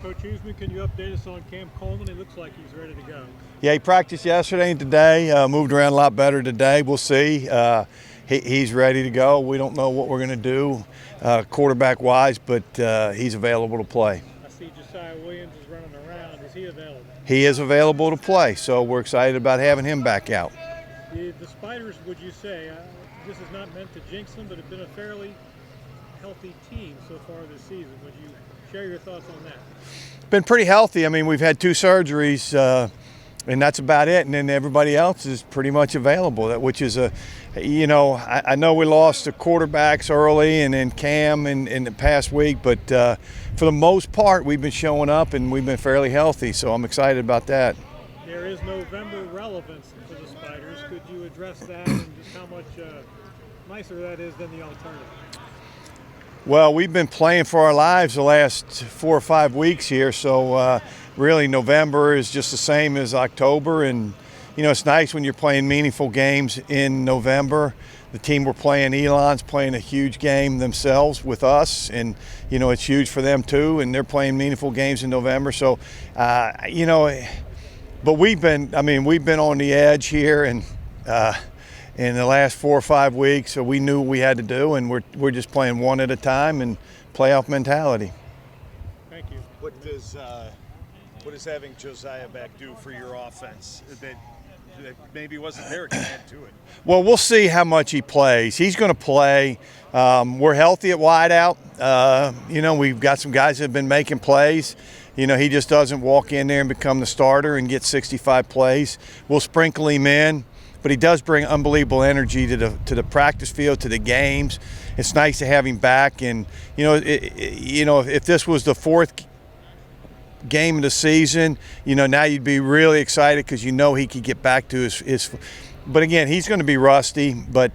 Coach Huseman, can you update us on Cam Coleman? He looks like he's ready to go. Yeah, he practiced yesterday and today, moved around a lot better today. We'll see. He's ready to go. We don't know what we're going to do quarterback-wise, but he's available to play. I see Josiah Williams is running around. Is he available? He is available to play, so we're excited about having him back out. The Spiders, would you say, this is not meant to jinx them, but have been a fairly healthy team so far this season. Would you share your thoughts on that? Been pretty healthy. I mean, we've had 2 surgeries, and that's about it. And then everybody else is pretty much available, which is I know we lost the quarterbacks early and then Cam in the past week, but for the most part, we've been showing up and we've been fairly healthy, so I'm excited about that. There is November relevance for the Spiders. Could you address that and just how much nicer that is than the alternative? Well, we've been playing for our lives the last 4 or 5 weeks here, so really November is just the same as October, and it's nice when you're playing meaningful games in November. The team we're playing, Elon's playing a huge game themselves with us, and it's huge for them too, and they're playing meaningful games in November. So, but we've been on the edge here, and in the last 4 or 5 weeks, so we knew what we had to do, and we're just playing one at a time and playoff mentality. Thank you. What does having Josiah back do for your offense that maybe wasn't there to add to it? Well, we'll see how much he plays. He's going to play. We're healthy at wideout. We've got some guys that have been making plays. He just doesn't walk in there and become the starter and get 65 plays. We'll sprinkle him in. But he does bring unbelievable energy to the practice field, to the games. It's nice to have him back. And if this was the 4th game of the season, now you'd be really excited because he could get back to his. But again, he's going to be rusty. But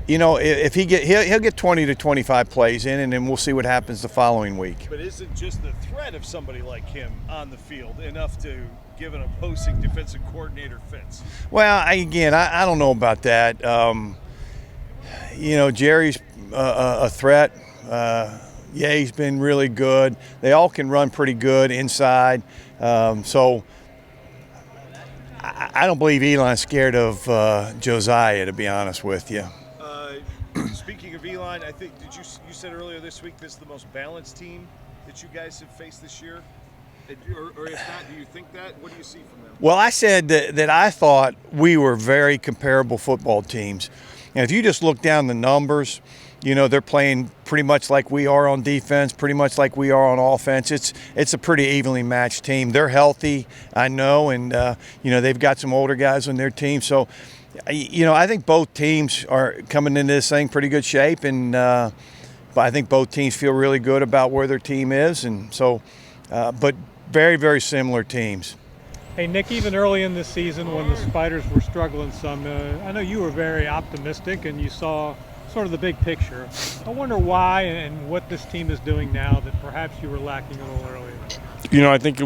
if he'll get 20 to 25 plays in, and then we'll see what happens the following week. But isn't just the threat of somebody like him on the field enough to give an opposing defensive coordinator fits? Well, I don't know about that. Jerry's a threat. He's been really good. They all can run pretty good inside. So I don't believe Elon's scared of Josiah, to be honest with you. Speaking of Elon, I think you said earlier this week this is the most balanced team that you guys have faced this year? Or if not, do you think that? What do you see from them? Well, I said that I thought we were very comparable football teams. And if you just look down the numbers, they're playing pretty much like we are on defense, pretty much like we are on offense. It's a pretty evenly matched team. They're healthy, I know, and they've got some older guys on their team. So, I think both teams are coming into this thing pretty good shape, and but I think both teams feel really good about where their team is, and so, but very, very similar teams. Hey, Nick, even early in this season when the Spiders were struggling some, I know you were very optimistic and you saw sort of the big picture. I wonder why and what this team is doing now that perhaps you were lacking a little earlier. I think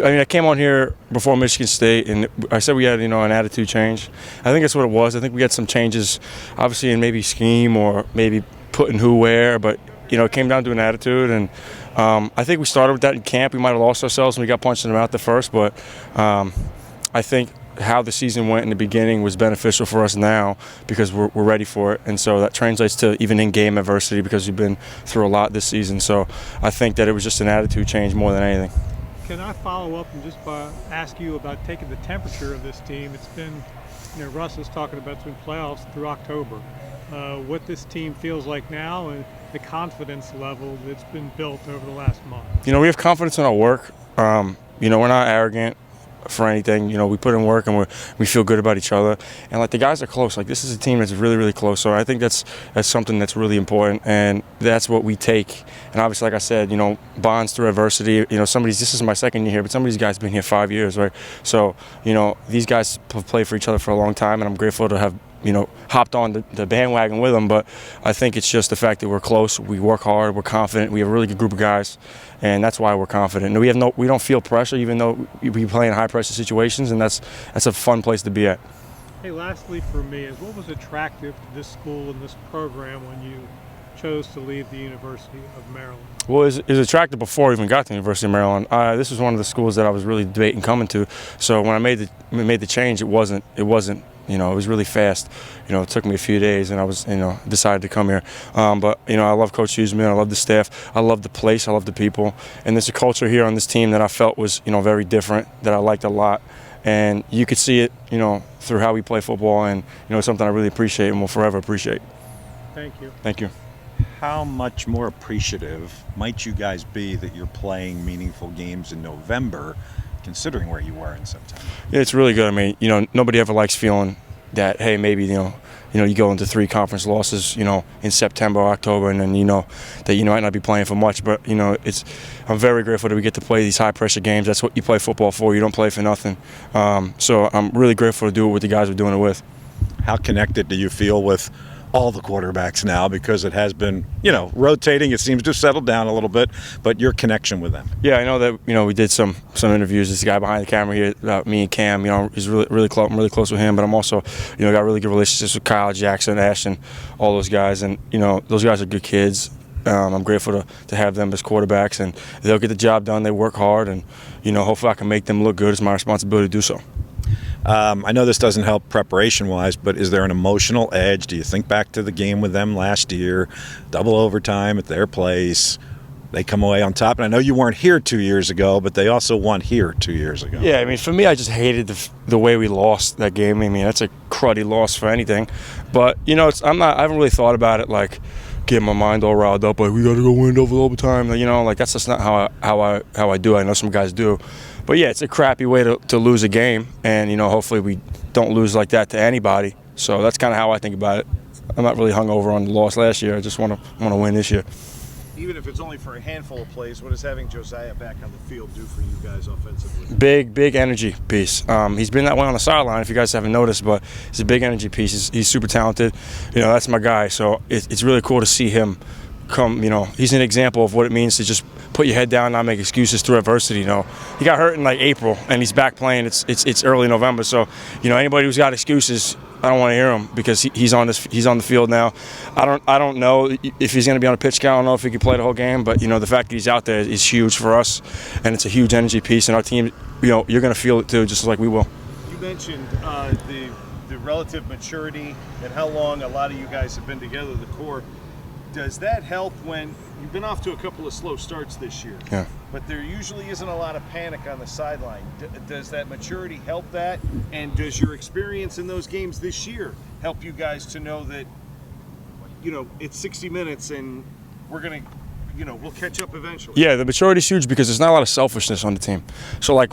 I came on here before Michigan State, and I said we had, an attitude change. I think that's what it was. I think we had some changes, obviously, in maybe scheme or maybe putting who where, but, it came down to an attitude, and I think we started with that in camp. We might have lost ourselves when we got punched in the mouth at first, but I think how the season went in the beginning was beneficial for us now because we're ready for it, and so that translates to even in-game adversity because we've been through a lot this season. So I think that it was just an attitude change more than anything. Can I follow up and just ask you about taking the temperature of this team? It's been, Russ is talking about it's been playoffs through October. What this team feels like now and the confidence level that's been built over the last month. We have confidence in our work. We're not arrogant for anything. We put in work and we feel good about each other. And the guys are close. This is a team that's really, really close. So I think that's something that's really important, and that's what we take. And obviously, like I said, bonds through adversity. This is my 2nd year here, but some of these guys have been here 5 years, right? So these guys have played for each other for a long time, and I'm grateful to have hopped on the bandwagon with them. But I think it's just the fact that we're close, we work hard, we're confident, we have a really good group of guys, and that's why we're confident. And we don't feel pressure, even though we play in high pressure situations, and that's a fun place to be at. Hey, lastly for me is what was attractive to this school and this program when you chose to leave the University of Maryland? Well, it was attractive before I even got to the University of Maryland. This was one of the schools that I was really debating coming to. So when I made the change, it wasn't. You know, it was really fast. You know, it took me a few days, and I was, decided to come here. But I love Coach Huseman. I love the staff. I love the place. I love the people. And there's a culture here on this team that I felt was, very different, that I liked a lot. And you could see it, through how we play football, and it's something I really appreciate and will forever appreciate. Thank you. Thank you. How much more appreciative might you guys be that you're playing meaningful games in November, considering where you were in September? Yeah, it's really good. I mean, nobody ever likes feeling that, hey, maybe, you go into 3 conference losses, in September or October, and then that you might not be playing for much. But I'm very grateful that we get to play these high pressure games. That's what you play football for. You don't play for nothing. So I'm really grateful to do it with the guys we're doing it with. How connected do you feel with all the quarterbacks now, because it has been, rotating. It seems to have settled down a little bit, but your connection with them. Yeah, I know that, we did some interviews. This guy behind the camera here, about me and Cam, he's really close. I'm really close with him, but I'm also, got really good relationships with Kyle, Jackson, Ashton, all those guys. And, those guys are good kids. I'm grateful to have them as quarterbacks, and they'll get the job done. They work hard, and, hopefully I can make them look good. It's my responsibility to do so. I know this doesn't help preparation-wise, but is there an emotional edge? Do you think back to the game with them last year, double overtime at their place? They come away on top. And I know you weren't here 2 years ago, but they also won here 2 years ago. Yeah, I mean, for me, I just hated the way we lost that game. I mean, that's a cruddy loss for anything. But, I haven't really thought about it like getting my mind all riled up, like we got to go win over overtime. That's just not how I do it. I know some guys do. But yeah, it's a crappy way to lose a game, and hopefully we don't lose like that to anybody. So that's kind of how I think about it. I'm not really hungover on the loss last year. I just want to win this year. Even if it's only for a handful of plays, what does having Josiah back on the field do for you guys offensively? Big energy piece. He's been that way on the sideline, if you guys haven't noticed, but he's a big energy piece. He's super talented. That's my guy. So it's really cool to see him come. He's an example of what it means to just put your head down and not make excuses through adversity. He got hurt in like April, and he's back playing. It's early November, so anybody who's got excuses, I don't want to hear him, because he's on the field now. I don't know if he's going to be on a pitch count. I don't know if he can play the whole game, but the fact that he's out there is huge for us, and it's a huge energy piece. And our team, you're going to feel it too, just like we will. You mentioned the relative maturity and how long a lot of you guys have been together, the core. Does that help when you've been off to a couple of slow starts this year? Yeah. But there usually isn't a lot of panic on the sideline. Does that maturity help that? And does your experience in those games this year help you guys to know that, it's 60 minutes and we're going to, we'll catch up eventually? Yeah, the maturity is huge because there's not a lot of selfishness on the team. So,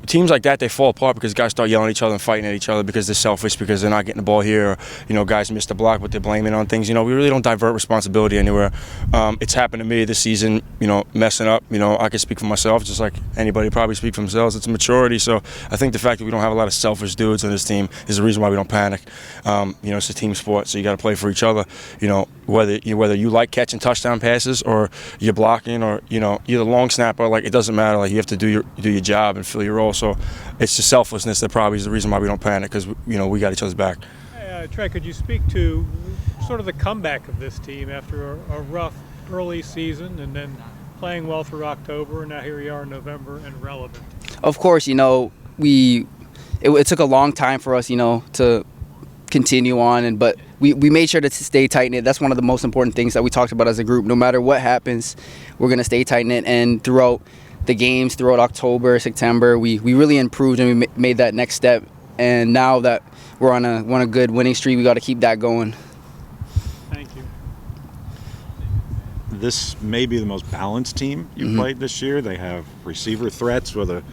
teams like that, they fall apart because guys start yelling at each other and fighting at each other because they're selfish, because they're not getting the ball here, or, guys miss the block, but they're blaming on things. We really don't divert responsibility anywhere. It's happened to me this season, messing up. I can speak for myself, just like anybody probably speak for themselves. It's maturity. So I think the fact that we don't have a lot of selfish dudes on this team is the reason why we don't panic. It's a team sport, so you got to play for each other. Whether you like catching touchdown passes, or you're blocking, or you're the long snapper, like, it doesn't matter. Like, you have to do your job and fill your role. So it's the selflessness that probably is the reason why we don't panic, because we got each other's back. Hey, Tre, could you speak to sort of the comeback of this team after a rough early season, and then playing well through October, and now here we are in November and relevant? Of course, it took a long time for us, to continue on, but we made sure to stay tight-knit. That's one of the most important things that we talked about as a group. No matter what happens, we're going to stay tight-knit. And throughout the games, throughout October, September, we really improved, and we made that next step. And now that we're on a good winning streak, we got to keep that going. Thank you. This may be the most balanced team you've played this year. They have receiver threats with a,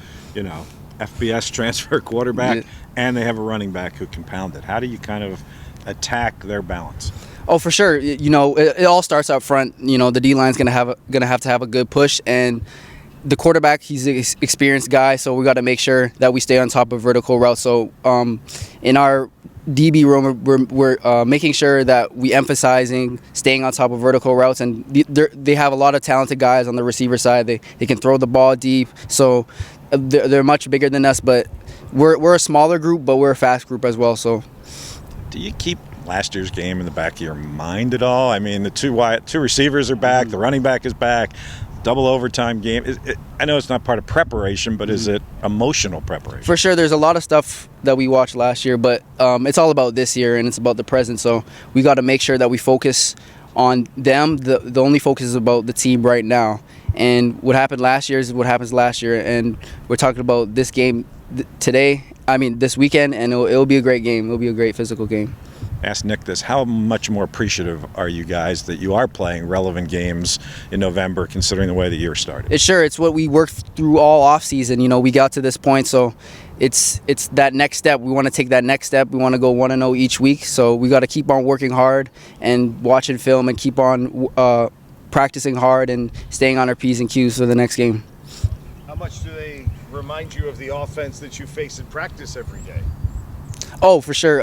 FBS transfer quarterback, and they have a running back who can pound it. How do you kind of attack their balance? Oh, for sure. It all starts up front. The D-line's gonna have to have a good push, and the quarterback, he's an experienced guy, so we got to make sure that we stay on top of vertical routes. So in our DB room, we're making sure that we emphasizing staying on top of vertical routes, and they have a lot of talented guys on the receiver side. They can throw the ball deep, so they're much bigger than us, but we're a smaller group, but we're a fast group as well. So do you keep last year's game in the back of your mind at all? I mean, the two receivers are back, the running back is back, double overtime game. I know it's not part of preparation, but is it emotional preparation? For sure, there's a lot of stuff that we watched last year, but it's all about this year and it's about the present. So we got to make sure that we focus on them. The only focus is about the team right now. And what happened last year is what happens last year. And we're talking about this game this weekend, and it'll be a great game. It'll be a great physical game. Ask Nick this: how much more appreciative are you guys that you are playing relevant games in November, considering the way the year started? It's what we worked through all off season. We got to this point, so it's that next step. We want to take that next step. We want to go 1-0 each week, so we got to keep on working hard and watching film and keep on practicing hard and staying on our P's and Q's for the next game. How much do they remind you of the offense that you face in practice every day? Oh, for sure.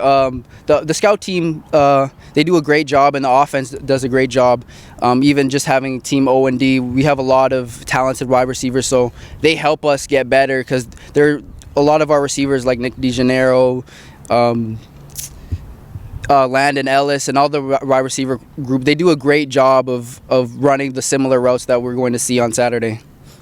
The scout team, they do a great job, and the offense does a great job. Even just having Team O and D, we have a lot of talented wide receivers, so they help us get better because they're a lot of our receivers like Nick Tiani, Landon Ellis, and all the wide receiver group. They do a great job of running the similar routes that we're going to see on Saturday.